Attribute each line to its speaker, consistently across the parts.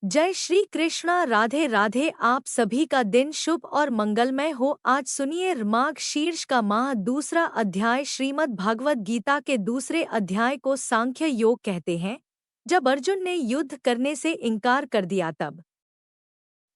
Speaker 1: जय श्री कृष्णा। राधे राधे। आप सभी का दिन शुभ और मंगलमय हो। आज सुनिए माघ शीर्ष का माह दूसरा अध्याय श्रीमद् भागवत गीता के दूसरे अध्याय को सांख्य योग कहते हैं। जब अर्जुन ने युद्ध करने से इनकार कर दिया तब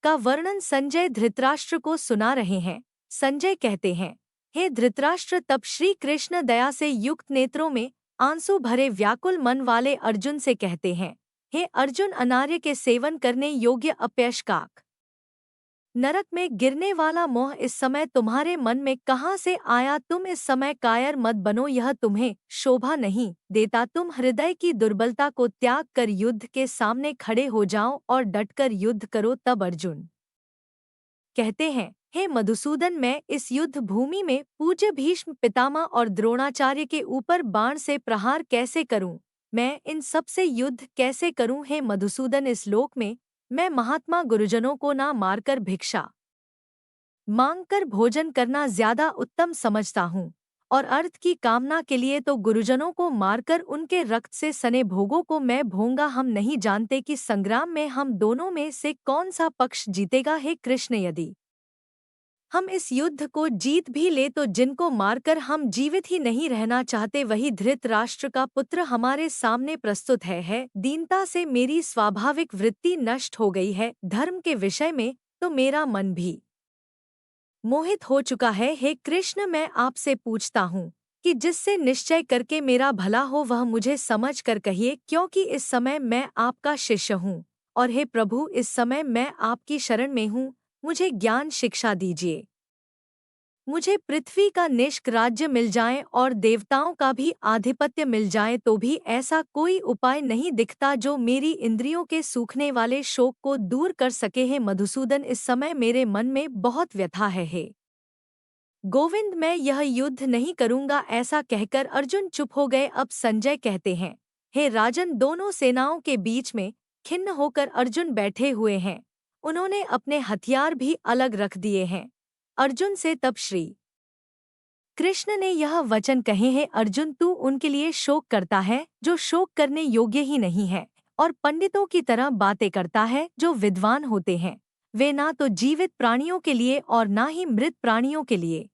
Speaker 1: का वर्णन संजय धृतराष्ट्र को सुना रहे हैं। संजय कहते हैं, हे धृतराष्ट्र, तब श्री कृष्ण दया से युक्त नेत्रों में आंसू भरे व्याकुल मन वाले अर्जुन से कहते हैं, हे अर्जुन, अनार्य के सेवन करने योग्य अपयशकाक नरक में गिरने वाला मोह इस समय तुम्हारे मन में कहाँ से आया? तुम इस समय कायर मत बनो, यह तुम्हें शोभा नहीं देता। तुम हृदय की दुर्बलता को त्याग कर युद्ध के सामने खड़े हो जाओ और डटकर युद्ध करो। तब अर्जुन कहते हैं, हे मधुसूदन, मैं इस युद्ध भूमि में पूज्य भीष्म पितामह और द्रोणाचार्य के ऊपर बाण से प्रहार कैसे करूं? मैं इन सब से युद्ध कैसे करूं? हे मधुसूदन, इस लोक में मैं महात्मा गुरुजनों को ना मारकर भिक्षा मांगकर भोजन करना ज्यादा उत्तम समझता हूँ, और अर्थ की कामना के लिए तो गुरुजनों को मारकर उनके रक्त से सने भोगों को मैं भोंगा। हम नहीं जानते कि संग्राम में हम दोनों में से कौन सा पक्ष जीतेगा। हे कृष्ण, यदि हम इस युद्ध को जीत भी ले तो जिनको मारकर हम जीवित ही नहीं रहना चाहते, वही धृतराष्ट्र का पुत्र हमारे सामने प्रस्तुत है। दीनता से मेरी स्वाभाविक वृत्ति नष्ट हो गई है। धर्म के विषय में तो मेरा मन भी मोहित हो चुका है। हे कृष्ण, मैं आपसे पूछता हूँ कि जिससे निश्चय करके मेरा भला हो वह मुझे समझ कर कहिए, क्योंकि इस समय मैं आपका शिष्य हूँ। और हे प्रभु, इस समय मैं आपकी शरण में हूँ, मुझे ज्ञान शिक्षा दीजिए। मुझे पृथ्वी का निष्क राज्य मिल जाए और देवताओं का भी आधिपत्य मिल जाए तो भी ऐसा कोई उपाय नहीं दिखता जो मेरी इंद्रियों के सूखने वाले शोक को दूर कर सके। हे मधुसूदन, इस समय मेरे मन में बहुत व्यथा है। हे गोविंद, मैं यह युद्ध नहीं करूंगा। ऐसा कहकर अर्जुन चुप हो गए। अब संजय कहते हैं, हे राजन, दोनों सेनाओं के बीच में खिन्न होकर अर्जुन बैठे हुए हैं। उन्होंने अपने हथियार भी अलग रख दिए हैं। अर्जुन से तब श्री कृष्ण ने यह वचन कहे, हैं अर्जुन, तू उनके लिए शोक करता है जो शोक करने योग्य ही नहीं है, और पंडितों की तरह बातें करता है जो विद्वान होते हैं। वे ना तो जीवित प्राणियों के लिए और ना ही मृत प्राणियों के लिए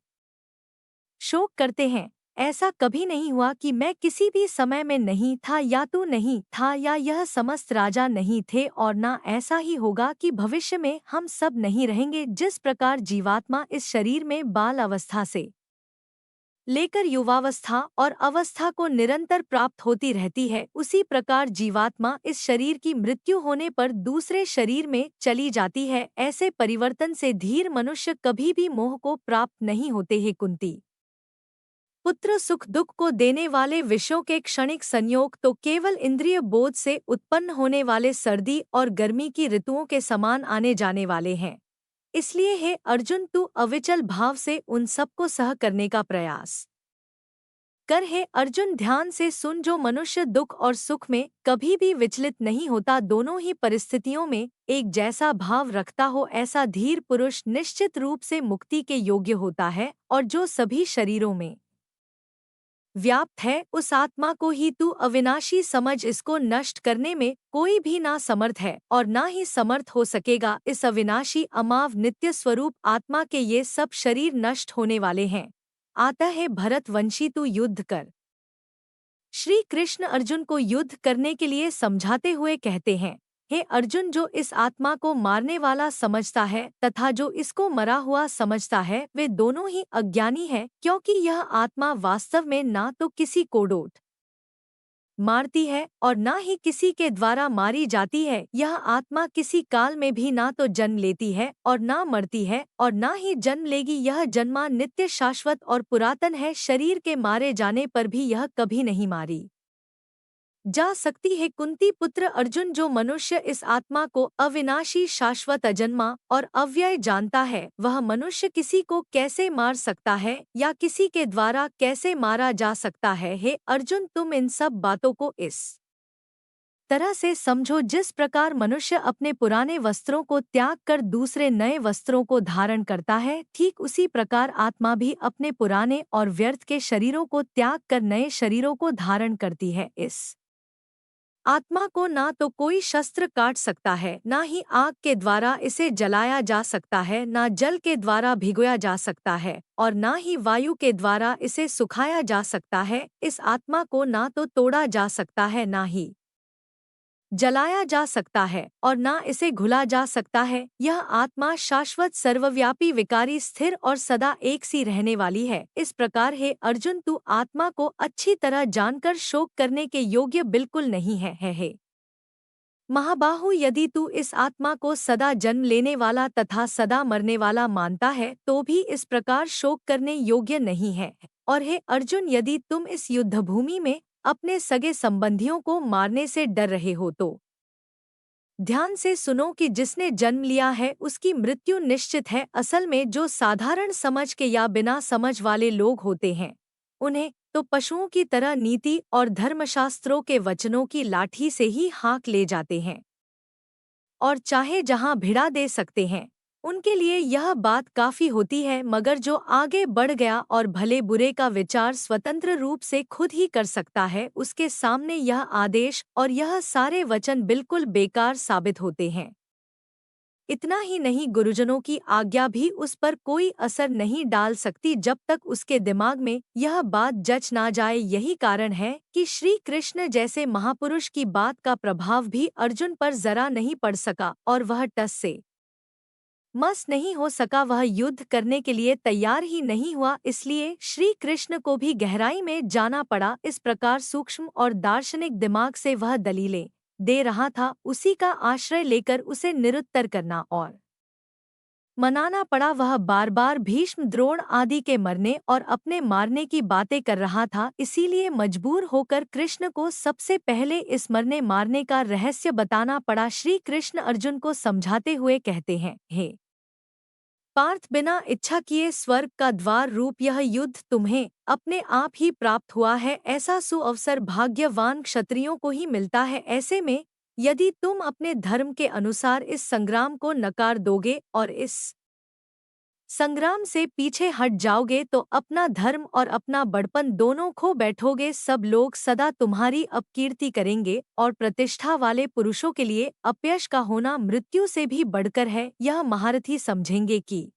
Speaker 1: शोक करते हैं। ऐसा कभी नहीं हुआ कि मैं किसी भी समय में नहीं था, या तू नहीं था, या यह समस्त राजा नहीं थे, और ना ऐसा ही होगा कि भविष्य में हम सब नहीं रहेंगे। जिस प्रकार जीवात्मा इस शरीर में बाल अवस्था से लेकर युवावस्था और अवस्था को निरंतर प्राप्त होती रहती है, उसी प्रकार जीवात्मा इस शरीर की मृत्यु होने पर दूसरे शरीर में चली जाती है। ऐसे परिवर्तन से धीर मनुष्य कभी भी मोह को प्राप्त नहीं होते हैं। कुंती पुत्र, सुख दुख को देने वाले विषयों के क्षणिक संयोग तो केवल इंद्रिय बोध से उत्पन्न होने वाले सर्दी और गर्मी की ऋतुओं के समान आने जाने वाले हैं। इसलिए हे अर्जुन, तू अविचल भाव से उन सबको सह करने का प्रयास कर। हे अर्जुन, ध्यान से सुन, जो मनुष्य दुख और सुख में कभी भी विचलित नहीं होता, दोनों ही परिस्थितियों में एक जैसा भाव रखता हो, ऐसा धीर पुरुष निश्चित रूप से मुक्ति के योग्य होता है। और जो सभी शरीरों में व्याप्त है, उस आत्मा को ही तू अविनाशी समझ। इसको नष्ट करने में कोई भी ना समर्थ है और ना ही समर्थ हो सकेगा। इस अविनाशी अमाव नित्य स्वरूप आत्मा के ये सब शरीर नष्ट होने वाले हैं। आता है भरतवंशी, तू युद्ध कर। श्री कृष्ण अर्जुन को युद्ध करने के लिए समझाते हुए कहते हैं, हे अर्जुन, जो इस आत्मा को मारने वाला समझता है तथा जो इसको मरा हुआ समझता है, वे दोनों ही अज्ञानी हैं, क्योंकि यह आत्मा वास्तव में ना तो किसी को डोट मारती है और ना ही किसी के द्वारा मारी जाती है। यह आत्मा किसी काल में भी ना तो जन्म लेती है और ना मरती है और ना ही जन्म लेगी। यह जन्मा नित्य शाश्वत और पुरातन है। शरीर के मारे जाने पर भी यह कभी नहीं मारी जा सकती है। कुंती पुत्र अर्जुन, जो मनुष्य इस आत्मा को अविनाशी, शाश्वत, अजन्मा और अव्यय जानता है, वह मनुष्य किसी को कैसे मार सकता है या किसी के द्वारा कैसे मारा जा सकता है? हे अर्जुन, तुम इन सब बातों को इस तरह से समझो जिस प्रकार मनुष्य अपने पुराने वस्त्रों को त्याग कर दूसरे नए वस्त्रों को धारण करता है, ठीक उसी प्रकार आत्मा भी अपने पुराने और व्यर्थ के शरीरों को त्याग कर नए शरीरों को धारण करती है। इस आत्मा को ना तो कोई शस्त्र काट सकता है, ना ही आग के द्वारा इसे जलाया जा सकता है, ना जल के द्वारा भिगोया जा सकता है, और ना ही वायु के द्वारा इसे सुखाया जा सकता है। इस आत्मा को ना तो तोड़ा जा सकता है, ना ही जलाया जा सकता है, और ना इसे घुला जा सकता है। यह आत्मा शाश्वत, सर्वव्यापी, विकारी, स्थिर और सदा एक सी रहने वाली है। इस प्रकार हे अर्जुन, तू आत्मा को अच्छी तरह जानकर शोक करने के योग्य बिल्कुल नहीं है हे महाबाहु, यदि तू इस आत्मा को सदा जन्म लेने वाला तथा सदा मरने वाला मानता है तो भी इस प्रकार शोक करने योग्य नहीं है। और हे अर्जुन, यदि तुम इस युद्धभूमि में अपने सगे संबंधियों को मारने से डर रहे हो तो ध्यान से सुनो कि जिसने जन्म लिया है उसकी मृत्यु निश्चित है। असल में जो साधारण समझ के या बिना समझ वाले लोग होते हैं, उन्हें तो पशुओं की तरह नीति और धर्मशास्त्रों के वचनों की लाठी से ही हाँक ले जाते हैं और चाहे जहां भिड़ा दे सकते हैं। उनके लिए यह बात काफी होती है, मगर जो आगे बढ़ गया और भले बुरे का विचार स्वतंत्र रूप से खुद ही कर सकता है, उसके सामने यह आदेश और यह सारे वचन बिल्कुल बेकार साबित होते हैं। इतना ही नहीं, गुरुजनों की आज्ञा भी उस पर कोई असर नहीं डाल सकती जब तक उसके दिमाग में यह बात जच ना जाए। यही कारण है कि श्री कृष्ण जैसे महापुरुष की बात का प्रभाव भी अर्जुन पर जरा नहीं पड़ सका और वह टस से मस नहीं हो सका। वह युद्ध करने के लिए तैयार ही नहीं हुआ, इसलिए श्री कृष्ण को भी गहराई में जाना पड़ा। इस प्रकार सूक्ष्म और दार्शनिक दिमाग से वह दलीलें दे रहा था, उसी का आश्रय लेकर उसे निरुत्तर करना और मनाना पड़ा। वह बार बार भीष्म, द्रोण आदि के मरने और अपने मारने की बातें कर रहा था, इसीलिए मजबूर होकर कृष्ण को सबसे पहले इस मरने मारने का रहस्य बताना पड़ा। श्री कृष्ण अर्जुन को समझाते हुए कहते हैं, हे पार्थ, बिना इच्छा किए स्वर्ग का द्वार रूप यह युद्ध तुम्हें अपने आप ही प्राप्त हुआ है। ऐसा सुअवसर भाग्यवान क्षत्रियों को ही मिलता है। ऐसे में यदि तुम अपने धर्म के अनुसार इस संग्राम को नकार दोगे और इस संग्राम से पीछे हट जाओगे तो अपना धर्म और अपना बड़पन दोनों खो बैठोगे। सब लोग सदा तुम्हारी अपकीर्ति करेंगे और प्रतिष्ठा वाले पुरुषों के लिए अपयश का होना मृत्यु से भी बढ़कर है, यह महारथी समझेंगे कि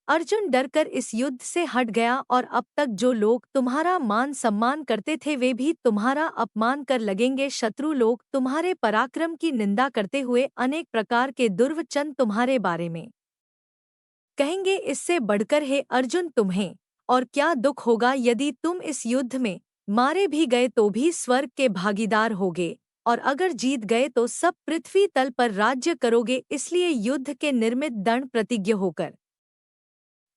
Speaker 1: अर्जुन डरकर इस युद्ध से हट गया और अब तक जो लोग तुम्हारा मान सम्मान करते थे वे भी तुम्हारा अपमान कर लगेंगे। शत्रु लोग तुम्हारे पराक्रम की निंदा करते हुए अनेक प्रकार के दुर्वचन तुम्हारे बारे में कहेंगे। इससे बढ़कर हे अर्जुन, तुम्हें और क्या दुख होगा यदि तुम इस युद्ध में मारे भी गए तो भी स्वर्ग के भागीदार होगे, और अगर जीत गए तो सब पृथ्वी तल पर राज्य करोगे। इसलिए युद्ध के निर्मित दंड प्रतिज्ञ होकर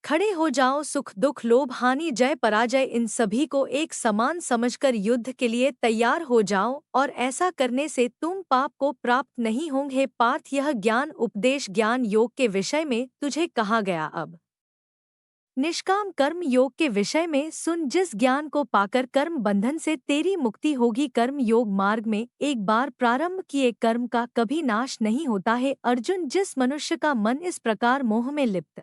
Speaker 1: खड़े हो जाओ। सुख दुख, लोभ हानि, जय पराजय, इन सभी को एक समान समझकर युद्ध के लिए तैयार हो जाओ, और ऐसा करने से तुम पाप को प्राप्त नहीं होंगे। पार्थ, यह ज्ञान उपदेश ज्ञान योग के विषय में तुझे कहा गया। अब निष्काम कर्म योग के विषय में सुन। जिस ज्ञान को पाकर कर्म बंधन से तेरी मुक्ति होगी। कर्म योग मार्ग में एक बार प्रारंभ किए कर्म का कभी नाश नहीं होता है। अर्जुन, जिस मनुष्य का मन इस प्रकार मोह में लिप्त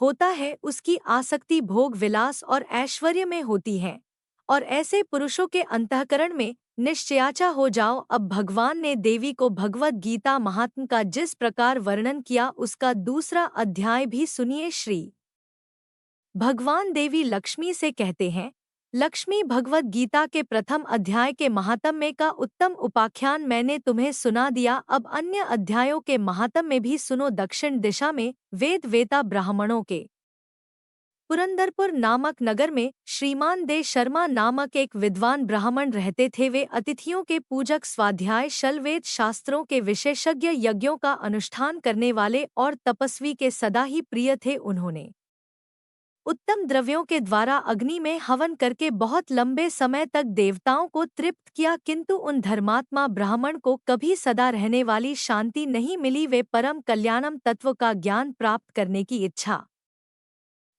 Speaker 1: होता है उसकी आसक्ति भोग विलास और ऐश्वर्य में होती है, और ऐसे पुरुषों के अंतःकरण में निश्चयाचा हो जाओ। अब भगवान ने देवी को भगवद गीता महात्म का जिस प्रकार वर्णन किया उसका दूसरा अध्याय भी सुनिए। श्री भगवान देवी लक्ष्मी से कहते हैं, लक्ष्मी, भगवद गीता के प्रथम अध्याय के महात्म्य का उत्तम उपाख्यान मैंने तुम्हें सुना दिया। अब अन्य अध्यायों के महात्म्य में भी सुनो। दक्षिण दिशा में वेद वेता ब्राह्मणों के पुरंदरपुर नामक नगर में श्रीमान दे शर्मा नामक एक विद्वान ब्राह्मण रहते थे। वे अतिथियों के पूजक, स्वाध्याय शल, वेद शास्त्रों के विशेषज्ञ, यज्ञों का अनुष्ठान करने वाले और तपस्वी के सदा ही प्रिय थे। उन्होंने उत्तम द्रव्यों के द्वारा अग्नि में हवन करके बहुत लंबे समय तक देवताओं को तृप्त किया, किंतु उन धर्मात्मा ब्राह्मण को कभी सदा रहने वाली शांति नहीं मिली। वे परम कल्याणम तत्व का ज्ञान प्राप्त करने की इच्छा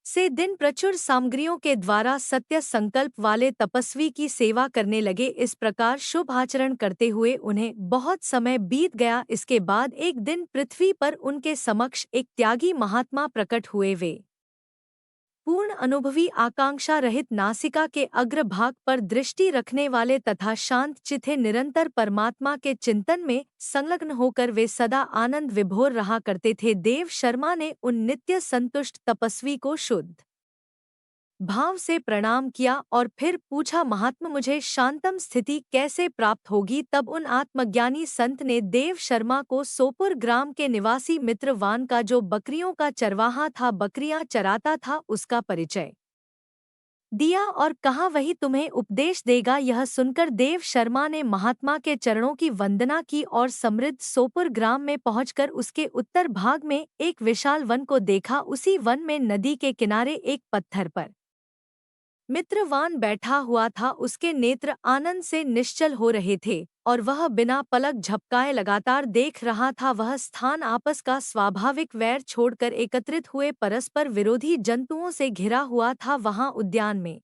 Speaker 1: से दिन प्रचुर सामग्रियों के द्वारा सत्य संकल्प वाले तपस्वी की सेवा करने लगे। इस प्रकार शुभ आचरण करते हुए उन्हें बहुत समय बीत गया। इसके बाद एक दिन पृथ्वी पर उनके समक्ष एक त्यागी महात्मा प्रकट हुए। वे पूर्ण अनुभवी आकांक्षा रहित नासिका के अग्रभाग पर दृष्टि रखने वाले तथा शांत चित्ते निरंतर परमात्मा के चिंतन में संलग्न होकर वे सदा आनंद विभोर रहा करते थे। देव शर्मा ने उन नित्य संतुष्ट तपस्वी को शुद्ध भाव से प्रणाम किया और फिर पूछा, महात्मा मुझे शांतम स्थिति कैसे प्राप्त होगी। तब उन आत्मज्ञानी संत ने देव शर्मा को सोपुर ग्राम के निवासी मित्रवान का, जो बकरियों का चरवाहा था, बकरियां चराता था, उसका परिचय दिया और कहा वही तुम्हें उपदेश देगा। यह सुनकर देव शर्मा ने महात्मा के चरणों की वंदना की और समृद्ध सोपुर ग्राम में पहुंचकर उसके उत्तर भाग में एक विशाल वन को देखा। उसी वन में नदी के किनारे एक पत्थर पर मित्रवान बैठा हुआ था। उसके नेत्र आनंद से निश्चल हो रहे थे और वह बिना पलक झपकाए लगातार देख रहा था। वह स्थान आपस का स्वाभाविक वैर छोड़कर एकत्रित हुए परस्पर विरोधी जंतुओं से घिरा हुआ था। वहां उद्यान में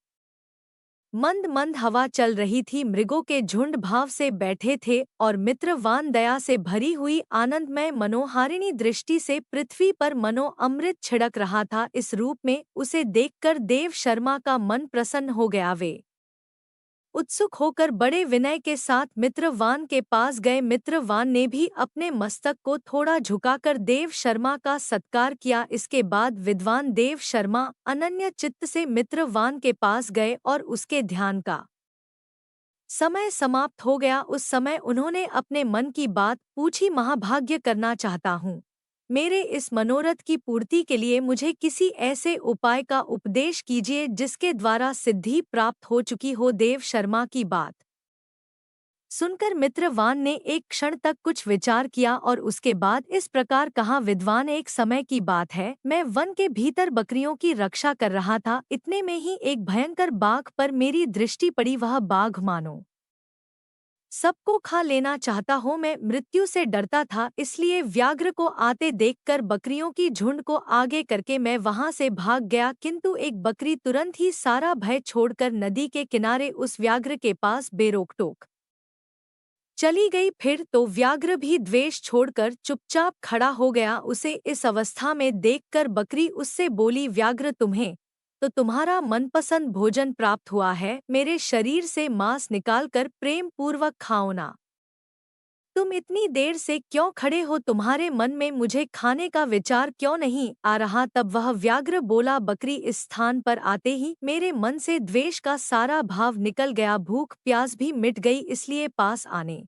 Speaker 1: मंद मंद हवा चल रही थी। मृगों के झुंड भाव से बैठे थे और मित्रवान दया से भरी हुई आनंदमय मनोहारिणी दृष्टि से पृथ्वी पर मनो अमृत छिड़क रहा था। इस रूप में उसे देखकर देव शर्मा का मन प्रसन्न हो गया। वे उत्सुक होकर बड़े विनय के साथ मित्रवान के पास गए। मित्रवान ने भी अपने मस्तक को थोड़ा झुकाकर देव शर्मा का सत्कार किया। इसके बाद विद्वान देव शर्मा अनन्य चित्त से मित्रवान के पास गए और उसके ध्यान का समय समाप्त हो गया। उस समय उन्होंने अपने मन की बात पूछी, महाभाग्य करना चाहता हूँ। मेरे इस मनोरथ की पूर्ति के लिए मुझे किसी ऐसे उपाय का उपदेश कीजिए जिसके द्वारा सिद्धि प्राप्त हो चुकी हो। देव शर्मा की बात सुनकर मित्रवान ने एक क्षण तक कुछ विचार किया और उसके बाद इस प्रकार कहा, विद्वान एक समय की बात है, मैं वन के भीतर बकरियों की रक्षा कर रहा था। इतने में ही एक भयंकर बाघ पर मेरी दृष्टि पड़ी। वह बाघ मानो सबको खा लेना चाहता हो। मैं मृत्यु से डरता था, इसलिए व्याघ्र को आते देखकर बकरियों की झुंड को आगे करके मैं वहां से भाग गया। किंतु एक बकरी तुरंत ही सारा भय छोड़कर नदी के किनारे उस व्याघ्र के पास बेरोक-टोक चली गई। फिर तो व्याघ्र भी द्वेष छोड़कर चुपचाप खड़ा हो गया। उसे इस अवस्था में देखकर बकरी उससे बोली, व्याघ्र तुम्हें तो तुम्हारा मनपसंद भोजन प्राप्त हुआ है। मेरे शरीर से मांस निकालकर प्रेम पूर्वक खाओ ना। तुम इतनी देर से क्यों खड़े हो? तुम्हारे मन में मुझे खाने का विचार क्यों नहीं आ रहा? तब वह व्याघ्र बोला, बकरी इस स्थान पर आते ही मेरे मन से द्वेष का सारा भाव निकल गया, भूख प्यास भी मिट गई, इसलिए पास आने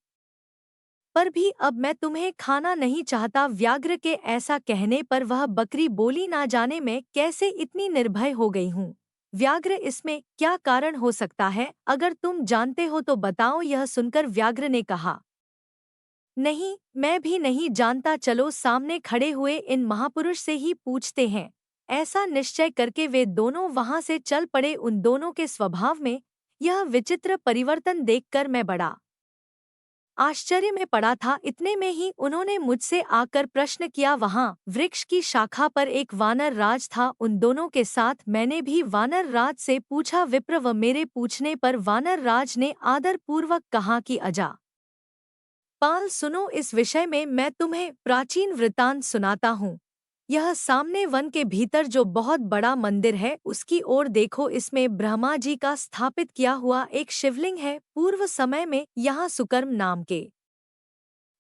Speaker 1: पर भी अब मैं तुम्हें खाना नहीं चाहता। व्याघ्र के ऐसा कहने पर वह बकरी बोली, ना जाने मैं कैसे इतनी निर्भय हो गई हूँ। व्याघ्र इसमें क्या कारण हो सकता है? अगर तुम जानते हो तो बताओ। यह सुनकर व्याघ्र ने कहा, नहीं, मैं भी नहीं जानता। चलो सामने खड़े हुए इन महापुरुष से ही पूछते हैं। ऐसा निश्चय करके वे दोनों वहां से चल पड़े। उन दोनों के स्वभाव में यह विचित्र परिवर्तन देखकर मैं बड़ा आश्चर्य में पड़ा था। इतने में ही उन्होंने मुझसे आकर प्रश्न किया। वहां वृक्ष की शाखा पर एक वानर राज था। उन दोनों के साथ मैंने भी वानर राज से पूछा। विप्रव, मेरे पूछने पर वानर राज ने आदर पूर्वक कहा कि अजा पाल सुनो, इस विषय में मैं तुम्हें प्राचीन वृत्तांत सुनाता हूँ। यह सामने वन के भीतर जो बहुत बड़ा मंदिर है, उसकी ओर देखो। इसमें ब्रह्मा जी का स्थापित किया हुआ एक शिवलिंग है। पूर्व समय में यहाँ सुकर्म नाम के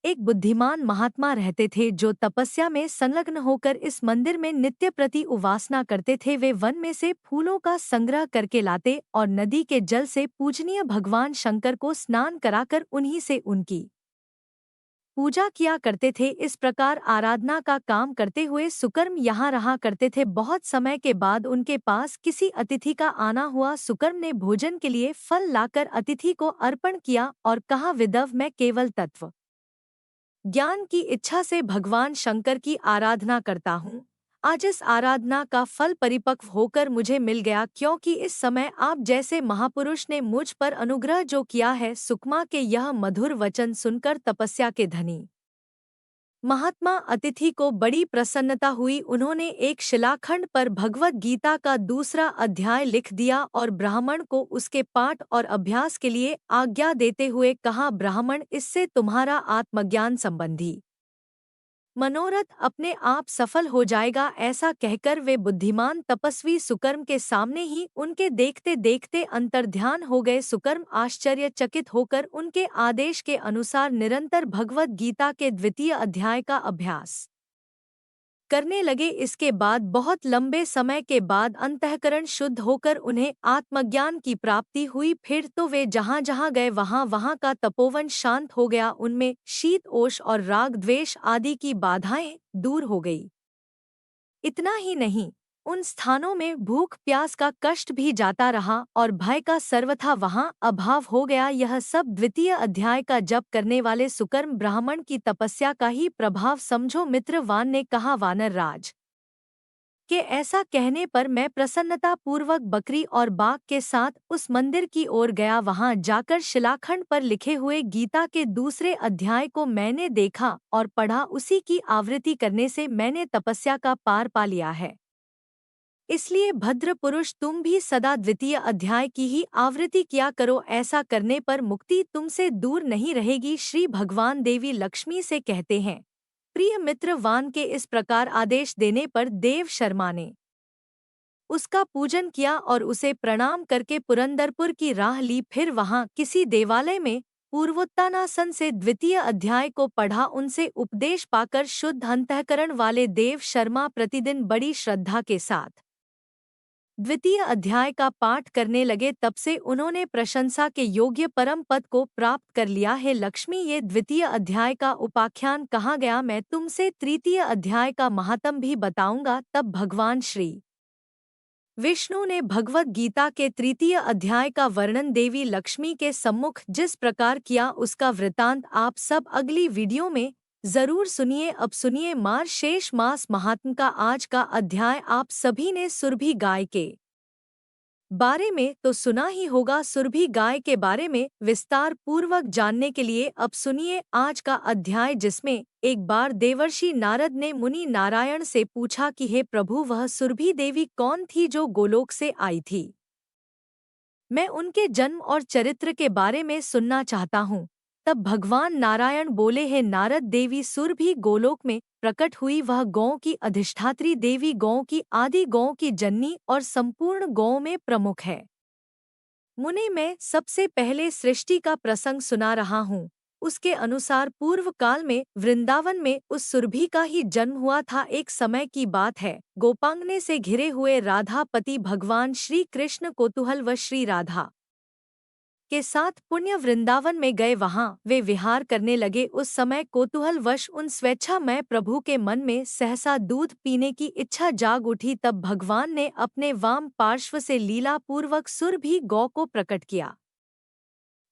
Speaker 1: एक बुद्धिमान महात्मा रहते थे, जो तपस्या में संलग्न होकर इस मंदिर में नित्य प्रति उपासना करते थे। वे वन में से फूलों का संग्रह करके लाते और नदी के जल से पूजनीय भगवान शंकर को स्नान कराकर उन्हीं से उनकी पूजा किया करते थे। इस प्रकार आराधना का काम करते हुए सुकर्म यहाँ रहा करते थे। बहुत समय के बाद उनके पास किसी अतिथि का आना हुआ। सुकर्म ने भोजन के लिए फल लाकर अतिथि को अर्पण किया और कहा, विदव, मैं केवल तत्व ज्ञान की इच्छा से भगवान शंकर की आराधना करता हूँ। आज इस आराधना का फल परिपक्व होकर मुझे मिल गया, क्योंकि इस समय आप जैसे महापुरुष ने मुझ पर अनुग्रह जो किया है। सुकमा के यह मधुर वचन सुनकर तपस्या के धनी महात्मा अतिथि को बड़ी प्रसन्नता हुई। उन्होंने एक शिलाखंड पर भगवत गीता का दूसरा अध्याय लिख दिया और ब्राह्मण को उसके पाठ और अभ्यास के लिए आज्ञा देते हुए कहा, ब्राह्मण, इससे तुम्हारा आत्मज्ञान संबंधी मनोरथ अपने आप सफल हो जाएगा। ऐसा कहकर वे बुद्धिमान तपस्वी सुकर्म के सामने ही उनके देखते देखते अंतर्ध्यान हो गए। सुकर्म आश्चर्यचकित होकर उनके आदेश के अनुसार निरंतर भगवद गीता के 2वें अध्याय का अभ्यास करने लगे। इसके बाद बहुत लंबे समय के बाद अंतःकरण शुद्ध होकर उन्हें आत्मज्ञान की प्राप्ति हुई। फिर तो वे जहाँ जहाँ गए वहाँ वहाँ का तपोवन शांत हो गया। उनमें शीत ओष और राग द्वेष आदि की बाधाएं दूर हो गई। इतना ही नहीं, उन स्थानों में भूख प्यास का कष्ट भी जाता रहा और भय का सर्वथा वहां अभाव हो गया। यह सब 2वें अध्याय का जप करने वाले सुकर्म ब्राह्मण की तपस्या का ही प्रभाव समझो। मित्रवान ने कहा, वानर राज के ऐसा कहने पर मैं प्रसन्नता पूर्वक बकरी और बाघ के साथ उस मंदिर की ओर गया। वहां जाकर शिलाखंड पर लिखे हुए गीता के 2 अध्याय को मैंने देखा और पढ़ा। उसी की आवृत्ति करने से मैंने तपस्या का पार पा लिया है। इसलिए भद्र पुरुष, तुम भी सदा 2वें अध्याय की ही आवृत्ति किया करो। ऐसा करने पर मुक्ति तुमसे दूर नहीं रहेगी। श्री भगवान देवी लक्ष्मी से कहते हैं, प्रिय मित्र, वान के इस प्रकार आदेश देने पर देव शर्मा ने उसका पूजन किया और उसे प्रणाम करके पुरंदरपुर की राह ली। फिर वहां किसी देवालय में पूर्वोत्तानासन से 2वें अध्याय को पढ़ा। उनसे उपदेश पाकर शुद्ध अंतःकरण वाले देव शर्मा प्रतिदिन बड़ी श्रद्धा के साथ 2वें अध्याय का पाठ करने लगे। तब से उन्होंने प्रशंसा के योग्य परम पद को प्राप्त कर लिया है। लक्ष्मी, ये 2वें अध्याय का उपाख्यान कहाँ गया? मैं तुमसे 3 अध्याय का महात्म भी बताऊंगा। तब भगवान श्री विष्णु ने भगवद गीता के 3 अध्याय का वर्णन देवी लक्ष्मी के सम्मुख जिस प्रकार किया, उसका वृतांत आप सब अगली वीडियो में जरूर सुनिए। अब सुनिए मार्गशीर्ष मास महात्म का आज का अध्याय। आप सभी ने सुरभि गाय के बारे में तो सुना ही होगा। सुरभि गाय के बारे में विस्तार पूर्वक जानने के लिए अब सुनिए आज का अध्याय, जिसमें एक बार देवर्षि नारद ने मुनि नारायण से पूछा कि हे प्रभु, वह सुरभि देवी कौन थी जो गोलोक से आई थी? मैं उनके जन्म और चरित्र के बारे में सुनना चाहता हूँ। तब भगवान नारायण बोले, हे नारद, देवी सुरभि गोलोक में प्रकट हुई। वह गौओं की अधिष्ठात्री देवी, गौओं की आदि, गौओं की जननी और संपूर्ण गौओं में प्रमुख है। मुने, मैं सबसे पहले सृष्टि का प्रसंग सुना रहा हूँ। उसके अनुसार पूर्व काल में वृंदावन में उस सुरभि का ही जन्म हुआ था। एक समय की बात है, गोपांगने से घिरे हुए राधापति भगवान श्री कृष्ण कौतूहल व श्री राधा के साथ पुण्य वृंदावन में गए। वहां वे विहार करने लगे। उस समय कौतूहलवश उन स्वेच्छामय प्रभु के मन में सहसा दूध पीने की इच्छा जाग उठी। तब भगवान ने अपने वाम पार्श्व से लीला पूर्वक सुरभि गौ को प्रकट किया।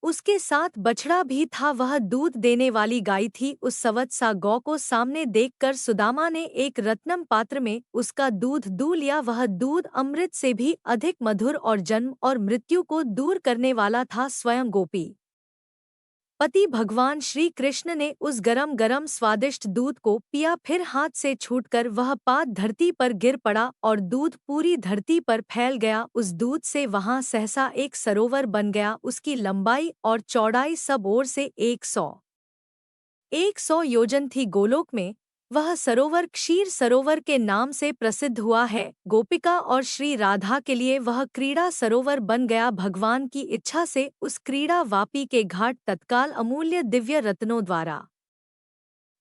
Speaker 1: उसके साथ बछड़ा भी था, वह दूध देने वाली गाय थी। उस सवत्सा गौ को सामने देखकर सुदामा ने एक रत्नम पात्र में उसका दूध दूह लिया। वह दूध अमृत से भी अधिक मधुर और जन्म और मृत्यु को दूर करने वाला था। स्वयं गोपी पति भगवान श्री कृष्ण ने उस गरम गरम स्वादिष्ट दूध को पिया। फिर हाथ से छूटकर वह पाद धरती पर गिर पड़ा और दूध पूरी धरती पर फैल गया। उस दूध से वहां सहसा एक सरोवर बन गया। उसकी लंबाई और चौड़ाई सब ओर से 100 योजन थी। गोलोक में वह सरोवर क्षीर सरोवर के नाम से प्रसिद्ध हुआ है। गोपिका और श्री राधा के लिए वह क्रीड़ा सरोवर बन गया। भगवान की इच्छा से उस क्रीड़ा वापी के घाट तत्काल अमूल्य दिव्य रत्नों द्वारा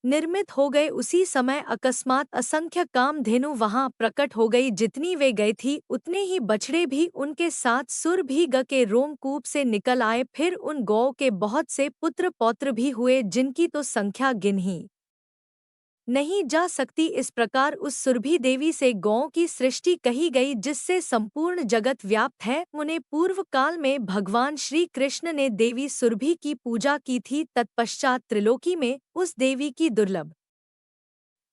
Speaker 1: निर्मित हो गए। उसी समय अकस्मात असंख्य कामधेनु वहां प्रकट हो गई। जितनी वे गई थी उतने ही बछड़े भी उनके साथ सुरभि ग के रोमकूप से निकल आए। फिर उन गौ के बहुत से पुत्र पौत्र भी हुए, जिनकी तो संख्या गिन ही नहीं जा सकती। इस प्रकार उस सुरभि देवी से गौओं की सृष्टि कही गई, जिससे संपूर्ण जगत व्याप्त है। मुने, पूर्व काल में भगवान श्री कृष्ण ने देवी सुरभि की पूजा की थी। तत्पश्चात त्रिलोकी में उस देवी की दुर्लभ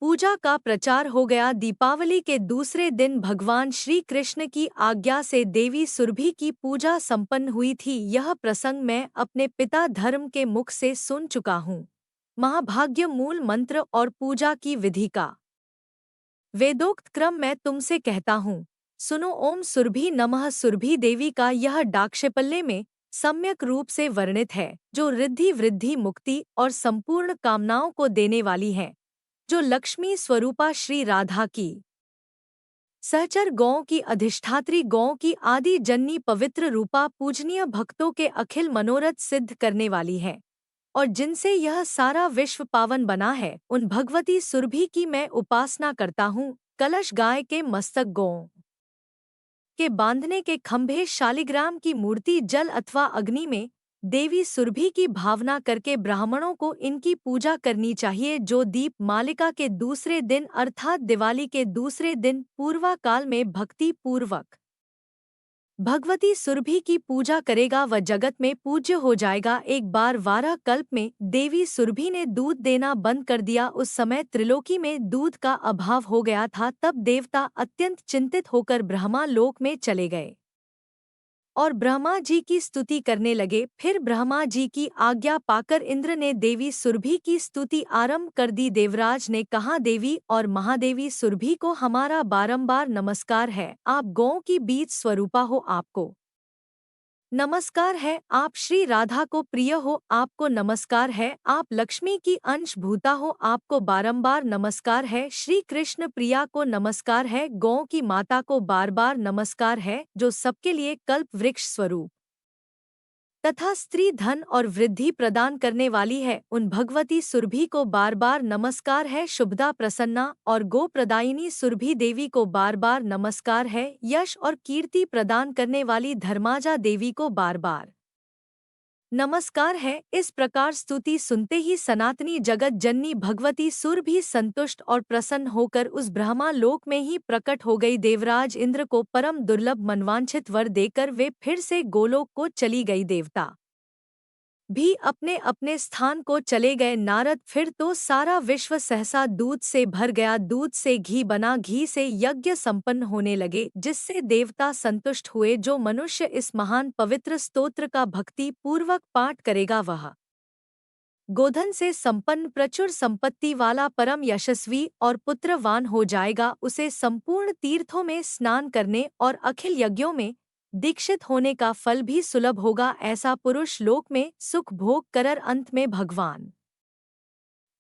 Speaker 1: पूजा का प्रचार हो गया। दीपावली के दूसरे दिन भगवान श्री कृष्ण की आज्ञा से देवी सुरभि की पूजा संपन्न हुई थी। यह प्रसंग मैं अपने पिता धर्म के मुख से सुन चुका हूँ। महाभाग्य मूल मंत्र और पूजा की विधि का वेदोक्त क्रम मैं तुमसे कहता हूँ, सुनो। ओम सुरभि नमः। सुरभि देवी का यह डाक्षिपल्य में सम्यक रूप से वर्णित है, जो रिद्धि वृद्धि मुक्ति और संपूर्ण कामनाओं को देने वाली है। जो लक्ष्मी स्वरूपा श्री राधा की सहचर गौं की अधिष्ठात्री गौं की आदि जननी पवित्र रूपा पूजनीय भक्तों के अखिल मनोरथ सिद्ध करने वाली है और जिनसे यह सारा विश्व पावन बना है, उन भगवती सुरभि की मैं उपासना करता हूँ। कलश गाय के मस्तक गौं के बांधने के खंभे शालिग्राम की मूर्ति जल अथवा अग्नि में देवी सुरभि की भावना करके ब्राह्मणों को इनकी पूजा करनी चाहिए। जो दीप मालिका के दूसरे दिन अर्थात दिवाली के दूसरे दिन पूर्वा काल में भक्ति पूर्वक भगवती सुरभि की पूजा करेगा वह जगत में पूज्य हो जाएगा। एक बार वाराह कल्प में देवी सुरभि ने दूध देना बंद कर दिया। उस समय त्रिलोकी में दूध का अभाव हो गया था। तब देवता अत्यंत चिंतित होकर ब्रह्मा लोक में चले गए और ब्रह्मा जी की स्तुति करने लगे। फिर ब्रह्मा जी की आज्ञा पाकर इंद्र ने देवी सुरभि की स्तुति आरंभ कर दी। देवराज ने कहा, देवी और महादेवी सुरभि को हमारा बारंबार नमस्कार है। आप गौं की बीज स्वरूपा हो, आपको नमस्कार है। आप श्री राधा को प्रिय हो, आपको नमस्कार है। आप लक्ष्मी की अंश भूता हो, आपको बारंबार नमस्कार है। श्री कृष्ण प्रिया को नमस्कार है। गौ की माता को बार बार नमस्कार है, जो सबके लिए कल्प वृक्ष स्वरूप तथा स्त्री धन और वृद्धि प्रदान करने वाली है। उन भगवती सुरभि को बार बार नमस्कार है। शुभदा प्रसन्ना और गो प्रदायिनी सुरभि देवी को बार बार नमस्कार है। यश और कीर्ति प्रदान करने वाली धर्माजा देवी को बार बार नमस्कार है। इस प्रकार स्तुति सुनते ही सनातनी जगत जननी भगवती सुर भी संतुष्ट और प्रसन्न होकर उस ब्रह्मा लोक में ही प्रकट हो गई। देवराज इंद्र को परम दुर्लभ मनवांछित वर देकर वे फिर से गोलोक को चली गई। देवता भी अपने अपने स्थान को चले गए। नारद फिर तो सारा विश्व सहसा दूध से भर गया। दूध से घी बना, घी से यज्ञ संपन्न होने लगे, जिससे देवता संतुष्ट हुए। जो मनुष्य इस महान पवित्र स्तोत्र का भक्ति पूर्वक पाठ करेगा वह गोधन से संपन्न प्रचुर संपत्ति वाला परम यशस्वी और पुत्रवान हो जाएगा। उसे संपूर्ण तीर्थों में स्नान करने और अखिल यज्ञों में दीक्षित होने का फल भी सुलभ होगा। ऐसा पुरुष लोक में सुख भोग कर अंत में भगवान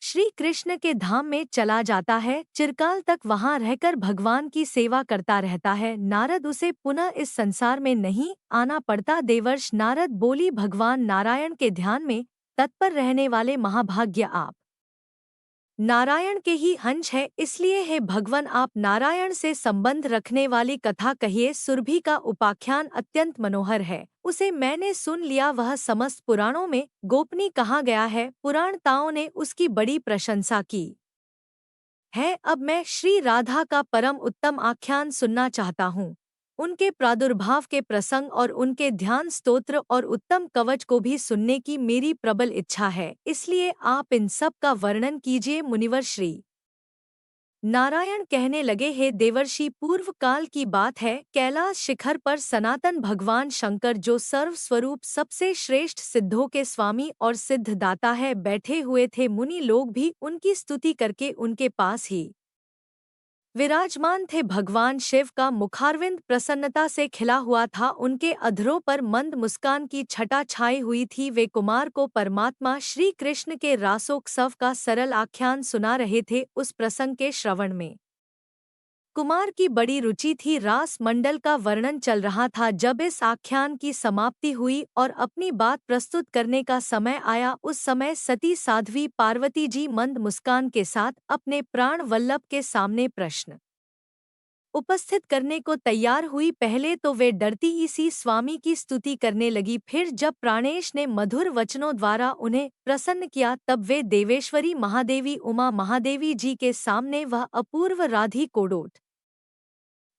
Speaker 1: श्री कृष्ण के धाम में चला जाता है। चिरकाल तक वहां रहकर भगवान की सेवा करता रहता है। नारद उसे पुनः इस संसार में नहीं आना पड़ता। देवर्ष नारद बोली, भगवान नारायण के ध्यान में तत्पर रहने वाले महाभाग्य आप नारायण के ही अंश है। इसलिए हे भगवान, आप नारायण से संबंध रखने वाली कथा कहिए। सुरभि का उपाख्यान अत्यंत मनोहर है, उसे मैंने सुन लिया। वह समस्त पुराणों में गोपनीय कहा गया है। पुराणताओं ने उसकी बड़ी प्रशंसा की है। अब मैं श्री राधा का परम उत्तम आख्यान सुनना चाहता हूँ। उनके प्रादुर्भाव के प्रसंग और उनके ध्यान स्तोत्र और उत्तम कवच को भी सुनने की मेरी प्रबल इच्छा है। इसलिए आप इन सब का वर्णन कीजिए। मुनिवर श्री नारायण कहने लगे, हे देवर्षि, पूर्व काल की बात है। कैलाश शिखर पर सनातन भगवान शंकर, जो सर्वस्वरूप सबसे श्रेष्ठ सिद्धों के स्वामी और सिद्धदाता है, बैठे हुए थे। मुनि लोग भी उनकी स्तुति करके उनके पास ही विराजमान थे। भगवान शिव का मुखारविंद प्रसन्नता से खिला हुआ था। उनके अधरों पर मंद मुस्कान की छटा छाई हुई थी। वे कुमार को परमात्मा श्री कृष्ण के रासोत्सव का सरल आख्यान सुना रहे थे। उस प्रसंग के श्रवण में कुमार की बड़ी रुचि थी। रास मंडल का वर्णन चल रहा था। जब इस आख्यान की समाप्ति हुई और अपनी बात प्रस्तुत करने का समय आया, उस समय सती साध्वी पार्वती जी मंद मुस्कान के साथ अपने प्राण वल्लभ के सामने प्रश्न उपस्थित करने को तैयार हुई। पहले तो वे डरती ही सी स्वामी की स्तुति करने लगी। फिर जब प्राणेश ने मधुर वचनों द्वारा उन्हें प्रसन्न किया, तब वे देवेश्वरी महादेवी उमा महादेवी जी के सामने वह अपूर्व राधी कोडोट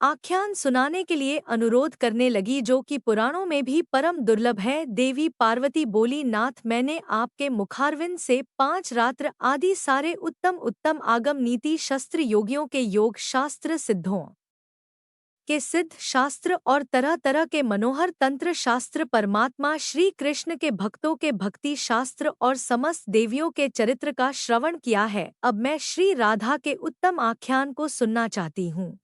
Speaker 1: आख्यान सुनाने के लिए अनुरोध करने लगी, जो कि पुराणों में भी परम दुर्लभ है। देवी पार्वती बोली, नाथ, मैंने आपके मुखारविंद से 5 रात्र आदि सारे उत्तम उत्तम आगम नीति शस्त्र योगियों के योग शास्त्र, सिद्धों के सिद्ध शास्त्र और तरह तरह के मनोहर तंत्र शास्त्र, परमात्मा श्री कृष्ण के भक्तों के भक्ति शास्त्र और समस्त देवियों के चरित्र का श्रवण किया है। अब मैं श्री राधा के उत्तम आख्यान को सुनना चाहती हूँ।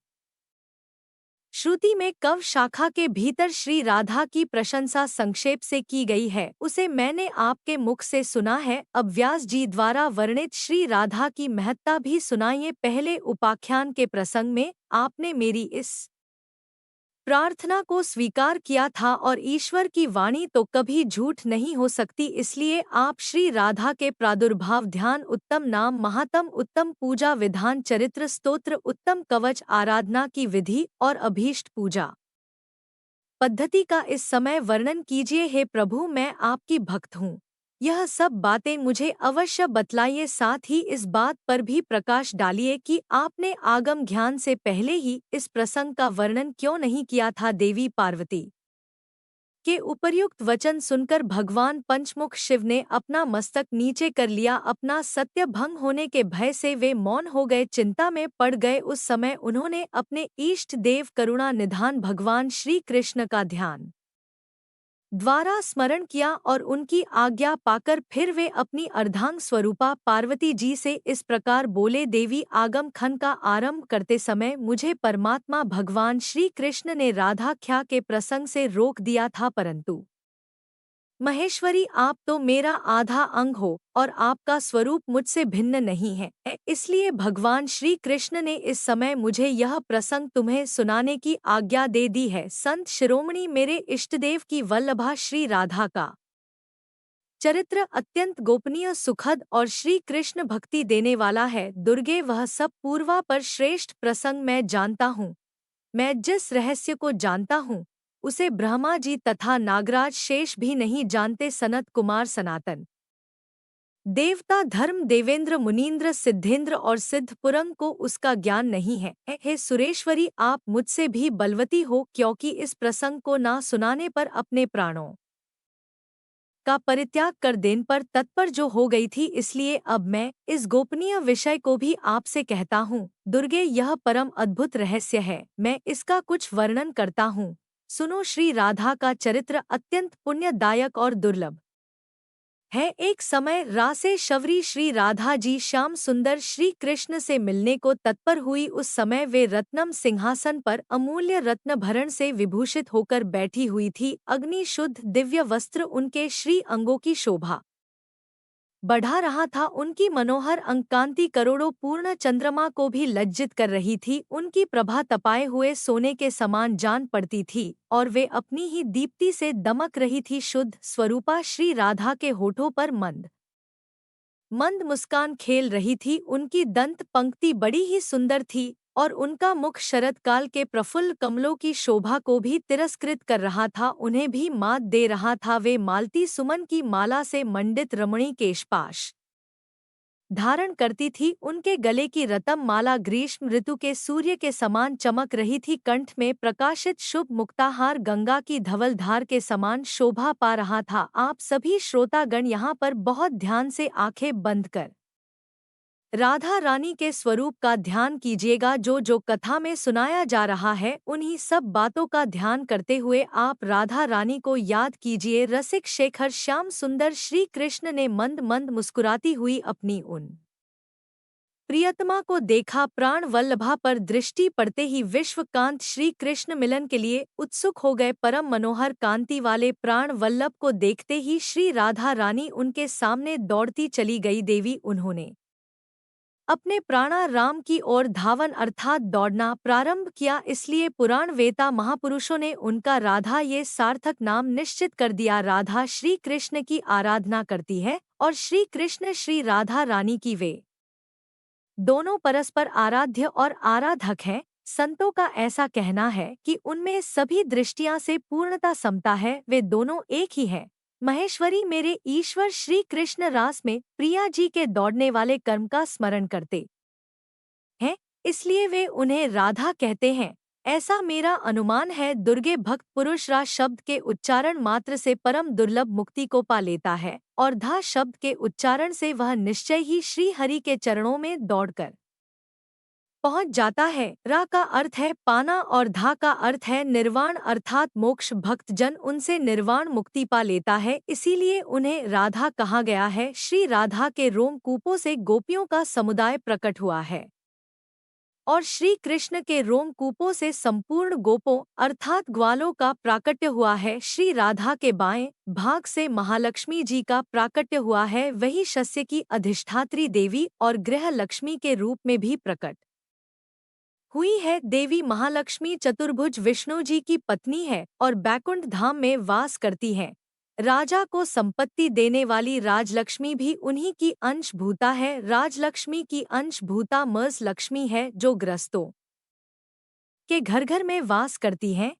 Speaker 1: श्रुति में कव शाखा के भीतर श्री राधा की प्रशंसा संक्षेप से की गई है, उसे मैंने आपके मुख से सुना है। अब व्यास जी द्वारा वर्णित श्री राधा की महत्ता भी सुनाइए। पहले उपाख्यान के प्रसंग में आपने मेरी इस प्रार्थना को स्वीकार किया था और ईश्वर की वाणी तो कभी झूठ नहीं हो सकती, इसलिए आप श्री राधा के प्रादुर्भाव, ध्यान, उत्तम नाम, महात्म, उत्तम पूजा विधान, चरित्र, स्तोत्र, उत्तम कवच, आराधना की विधि और अभीष्ट पूजा पद्धति का इस समय वर्णन कीजिए। हे प्रभु, मैं आपकी भक्त हूँ, यह सब बातें मुझे अवश्य बतलाइए। साथ ही इस बात पर भी प्रकाश डालिए कि आपने आगम ज्ञान से पहले ही इस प्रसंग का वर्णन क्यों नहीं किया था। देवी पार्वती के उपर्युक्त वचन सुनकर भगवान पंचमुख शिव ने अपना मस्तक नीचे कर लिया। अपना सत्य भंग होने के भय से वे मौन हो गए, चिंता में पड़ गए। उस समय उन्होंने अपने इष्ट देव करुणा निधान भगवान श्री कृष्ण का ध्यान द्वारा स्मरण किया और उनकी आज्ञा पाकर फिर वे अपनी अर्धांग स्वरूपा पार्वती जी से इस प्रकार बोले। देवी, आगम खंड का आरंभ करते समय मुझे परमात्मा भगवान श्री कृष्ण ने राधाख्या के प्रसंग से रोक दिया था, परंतु महेश्वरी, आप तो मेरा आधा अंग हो और आपका स्वरूप मुझसे भिन्न नहीं है, इसलिए भगवान श्री कृष्ण ने इस समय मुझे यह प्रसंग तुम्हें सुनाने की आज्ञा दे दी है। संत शिरोमणि, मेरे इष्टदेव की वल्लभा श्री राधा का चरित्र अत्यंत गोपनीय, सुखद और श्री कृष्ण भक्ति देने वाला है। दुर्गे, वह सब पूर्वा पर श्रेष्ठ प्रसंग मैं जानता हूँ। मैं जिस रहस्य को जानता हूँ उसे ब्रह्मा जी तथा नागराज शेष भी नहीं जानते। सनत कुमार, सनातन देवता, धर्म देवेंद्र, मुनीन्द्र, सिद्धेंद्र और सिद्धपुरंग को उसका ज्ञान नहीं है। हे सुरेश्वरी, आप मुझसे भी बलवती हो, क्योंकि इस प्रसंग को ना सुनाने पर अपने प्राणों का परित्याग कर देने पर तत्पर जो हो गई थी, इसलिए अब मैं इस गोपनीय विषय को भी आपसे कहता हूँ। दुर्गे, यह परम अद्भुत रहस्य है, मैं इसका कुछ वर्णन करता हूँ, सुनो। श्री राधा का चरित्र अत्यंत पुण्यदायक और दुर्लभ है। एक समय रासे शवरी श्री राधा जी श्याम सुंदर श्री कृष्ण से मिलने को तत्पर हुई। उस समय वे रत्नम सिंहासन पर अमूल्य रत्न भरण से विभूषित होकर बैठी हुई थी। अग्नि शुद्ध दिव्य वस्त्र उनके श्री अंगों की शोभा बढ़ा रहा था। उनकी मनोहर अंगकांति करोड़ों पूर्ण चंद्रमा को भी लज्जित कर रही थी। उनकी प्रभा तपाए हुए सोने के समान जान पड़ती थी और वे अपनी ही दीप्ति से दमक रही थी। शुद्ध स्वरूपा श्री राधा के होठों पर मंद मंद मुस्कान खेल रही थी। उनकी दंत पंक्ति बड़ी ही सुंदर थी और उनका मुख शरद काल के प्रफुल्ल कमलों की शोभा को भी तिरस्कृत कर रहा था, उन्हें भी मात दे रहा था। वे मालती सुमन की माला से मंडित रमणी केशपाश धारण करती थी। उनके गले की रतम माला ग्रीष्म ऋतु के सूर्य के समान चमक रही थी। कंठ में प्रकाशित शुभ मुक्ताहार गंगा की धवल धार के समान शोभा पा रहा था। आप सभी श्रोतागण यहाँ पर बहुत ध्यान से आंखें बंद कर राधा रानी के स्वरूप का ध्यान कीजिएगा। जो जो कथा में सुनाया जा रहा है, उन्हीं सब बातों का ध्यान करते हुए आप राधा रानी को याद कीजिए। रसिक शेखर श्याम सुंदर श्री कृष्ण ने मंद मंद मुस्कुराती हुई अपनी उन प्रियतमा को देखा। प्राण वल्लभा पर दृष्टि पड़ते ही विश्वकांत श्री कृष्ण मिलन के लिए उत्सुक हो गए। परम मनोहर कांति वाले प्राण वल्लभ को देखते ही श्री राधा रानी उनके सामने दौड़ती चली गई। देवी, उन्होंने अपने प्राणा राम की ओर धावन अर्थात दौड़ना प्रारंभ किया, इसलिए पुराण वेता महापुरुषों ने उनका राधा ये सार्थक नाम निश्चित कर दिया। राधा श्री कृष्ण की आराधना करती है और श्री कृष्ण श्री राधा रानी की, वे दोनों परस्पर आराध्य और आराधक हैं। संतों का ऐसा कहना है कि उनमें सभी दृष्टियां से पूर्णता समता है, वे दोनों एक ही हैं। महेश्वरी, मेरे ईश्वर श्री कृष्ण रास में प्रिया जी के दौड़ने वाले कर्म का स्मरण करते हैं, इसलिए वे उन्हें राधा कहते हैं, ऐसा मेरा अनुमान है। दुर्गे, भक्त पुरुष रा शब्द के उच्चारण मात्र से परम दुर्लभ मुक्ति को पा लेता है और धा शब्द के उच्चारण से वह निश्चय ही श्री हरि के चरणों में दौड़कर पहुंच जाता है। रा का अर्थ है पाना और धा का अर्थ है निर्वाण अर्थात मोक्ष। भक्त जन उनसे निर्वाण मुक्ति पा लेता है, इसीलिए उन्हें राधा कहा गया है। श्री राधा के रोमकूपों से गोपियों का समुदाय प्रकट हुआ है। और श्री कृष्ण के रोमकूपों से संपूर्ण गोपों अर्थात ग्वालों का प्राकट्य हुआ है। श्री राधा के बाएं भाग से महालक्ष्मी जी का प्राकट्य हुआ है। वही शस्य की अधिष्ठात्री देवी और गृह लक्ष्मी के रूप में भी प्रकट हुई है। देवी महालक्ष्मी चतुर्भुज विष्णु जी की पत्नी है और बैकुंठ धाम में वास करती है। राजा को संपत्ति देने वाली राजलक्ष्मी भी उन्हीं की अंशभूता है। राजलक्ष्मी की अंशभूता मर्स लक्ष्मी है जो ग्रस्तों के घर घर में वास करती हैं।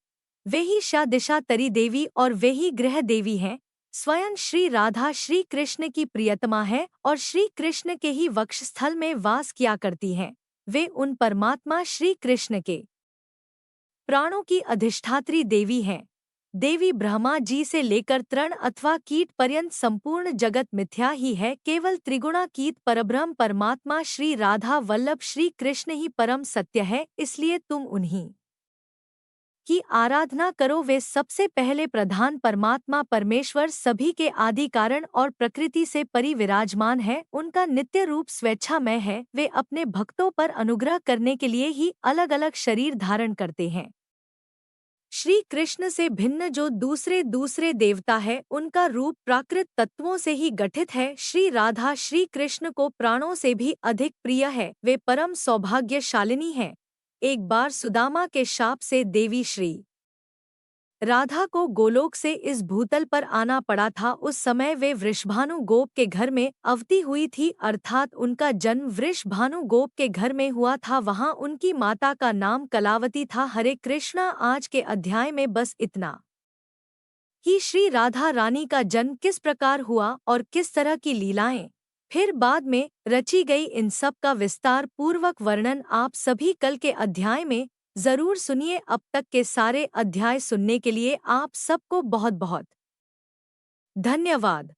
Speaker 1: वे ही शा दिशा तरी देवी और वे ही गृह देवी हैं। स्वयं श्री राधा श्री कृष्ण की प्रियतमा है और श्री कृष्ण के ही वक्षस्थल में वास किया करती हैं। वे उन परमात्मा श्री कृष्ण के प्राणों की अधिष्ठात्री देवी हैं। देवी ब्रह्मा जी से लेकर तृण अथवा कीट पर्यंत संपूर्ण जगत मिथ्या ही है। केवल त्रिगुणातीत परब्रह्म परमात्मा श्री राधा वल्लभ श्री कृष्ण ही परम सत्य है। इसलिए तुम उन्हीं की आराधना करो। वे सबसे पहले प्रधान परमात्मा परमेश्वर सभी के आदि कारण और प्रकृति से परिविराजमान है। उनका नित्य रूप स्वेच्छामय है। वे अपने भक्तों पर अनुग्रह करने के लिए ही अलग अलग शरीर धारण करते हैं। श्री कृष्ण से भिन्न जो दूसरे दूसरे देवता है उनका रूप प्राकृत तत्वों से ही गठित है। श्री राधा श्री कृष्ण को प्राणों से भी अधिक प्रिय है। वे परम सौभाग्यशालिनी हैं। एक बार सुदामा के शाप से देवी श्री राधा को गोलोक से इस भूतल पर आना पड़ा था। उस समय वे वृषभानु गोप के घर में अवती हुई थी अर्थात उनका जन्म वृषभानु गोप के घर में हुआ था। वहां उनकी माता का नाम कलावती था। हरे कृष्णा। आज के अध्याय में बस इतना ही। श्री राधा रानी का जन्म किस प्रकार हुआ और किस तरह की लीलाएं फिर बाद में रची गई, इन सब का विस्तार पूर्वक वर्णन आप सभी कल के अध्याय में जरूर सुनिए। अब तक के सारे अध्याय सुनने के लिए आप सबको बहुत बहुत धन्यवाद।